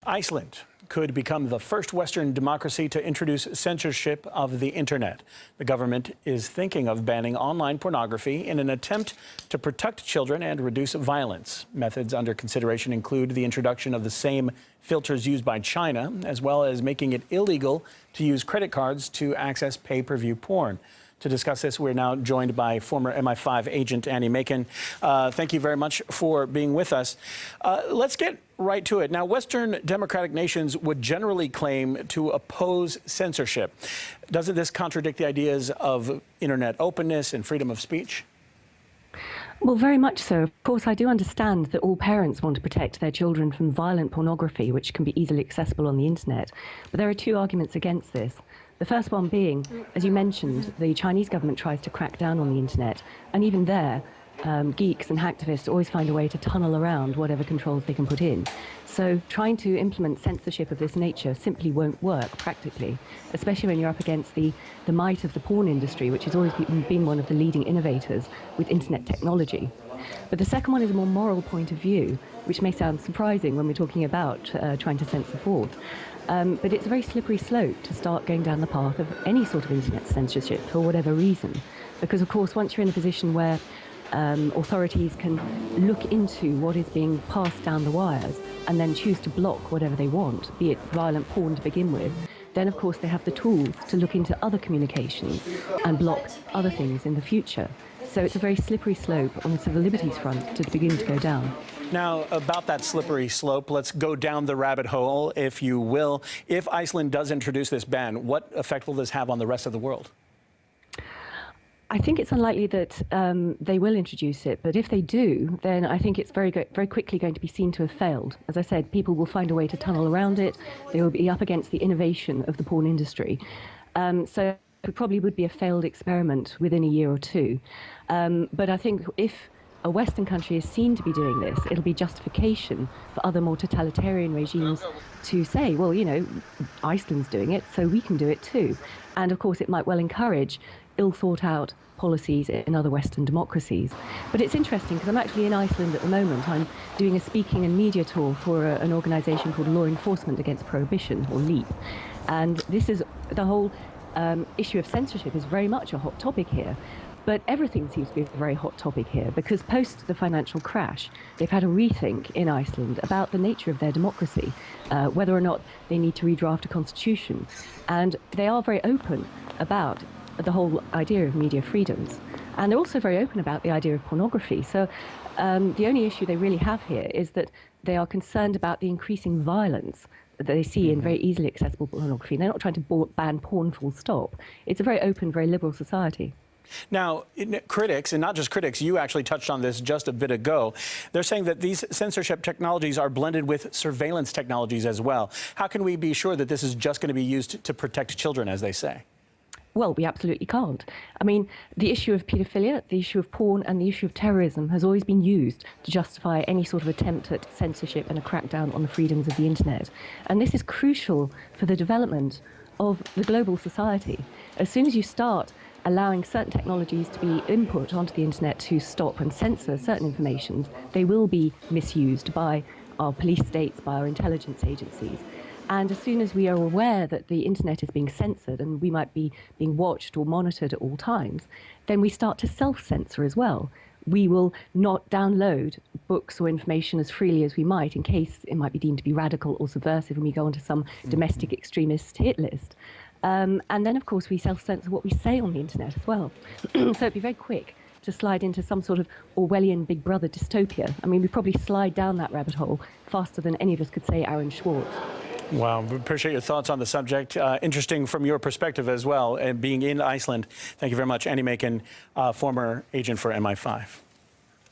Iceland could become the first Western democracy to introduce censorship of the internet. The government is thinking of banning online pornography in an attempt to protect children and reduce violence. Methods under consideration include the introduction of the same filters used by China, as well as making it illegal to use credit cards to access pay-per-view porn. To discuss this, we're now joined by former MI5 agent Annie Machon. Thank you very much for being with us. Let's get right to it. Now, Western democratic nations would generally claim to oppose censorship. Doesn't this contradict the ideas of internet openness and freedom of speech? Well, very much so. Of course, I do understand that all parents want to protect their children from violent pornography, which can be easily accessible on the internet. But there are two arguments against this. The first one being, as you mentioned, the Chinese government tries to crack down on the internet, and even there, geeks and hacktivists always find a way to tunnel around whatever controls they can put in. So trying to implement censorship of this nature simply won't work practically, especially when you're up against the might of the porn industry, which has always been one of the leading innovators with internet technology. But the second one is a more moral point of view, which may sound surprising when we're talking about trying to censor thought. But it's a very slippery slope to start going down the path of any sort of internet censorship for whatever reason. Because, of course, once you're in a position where authorities can look into what is being passed down the wires and then choose to block whatever they want, be it violent porn to begin with, then, of course, they have the tools to look into other communications and block other things in the future. So it's a very slippery slope on the civil liberties front to begin to go down. Now, about that slippery slope, let's go down the rabbit hole, if you will. If Iceland does introduce this ban, what effect will this have on the rest of the world? I think it's unlikely that they will introduce it, but if they do, then I think it's very quickly going to be seen to have failed. As I said, people will find a way to tunnel around it. They will be up against the innovation of the porn industry. So it probably would be a failed experiment within a year or two. But I think if a Western country is seen to be doing this, it'll be justification for other more totalitarian regimes to say, well, you know, Iceland's doing it, so we can do it too. And of course, it might well encourage ill-thought-out policies in other Western democracies. But it's interesting because I'm actually in Iceland at the moment. I'm doing a speaking and media tour for an organisation called Law Enforcement Against Prohibition, or LEAP. And this is the whole issue of censorship is very much a hot topic here. But everything seems to be a very hot topic here because post the financial crash, they've had a rethink in Iceland about the nature of their democracy, whether or not they need to redraft a constitution. And they are very open about the whole idea of media freedoms. And they're also very open about the idea of pornography. So the only issue they really have here is that they are concerned about the increasing violence that they see in very easily accessible pornography. They're not trying to ban porn full stop. It's a very open, very liberal society. Now, critics, and not just critics, you actually touched on this just a bit ago. They're saying that these censorship technologies are blended with surveillance technologies as well. How can we be sure that this is just going to be used to protect children, as they say? Well, we absolutely can't. I mean, the issue of paedophilia, the issue of porn, and the issue of terrorism has always been used to justify any sort of attempt at censorship and a crackdown on the freedoms of the internet. And this is crucial for the development of the global society. As soon as you start allowing certain technologies to be input onto the internet to stop and censor certain information, they will be misused by our police states, by our intelligence agencies. And as soon as we are aware that the internet is being censored and we might be being watched or monitored at all times, then we start to self-censor as well. We will not download books or information as freely as we might in case it might be deemed to be radical or subversive and we go onto some domestic extremist hit list. And then, of course, we self-censor what we say on the internet as well. So it'd be very quick to slide into some sort of Orwellian Big Brother dystopia. I mean, we probably slide down that rabbit hole faster than any of us could say Aaron Schwartz. Wow, we appreciate your thoughts on the subject. Interesting from your perspective as well, and being in Iceland. Thank you very much, Annie Machon, former agent for MI5.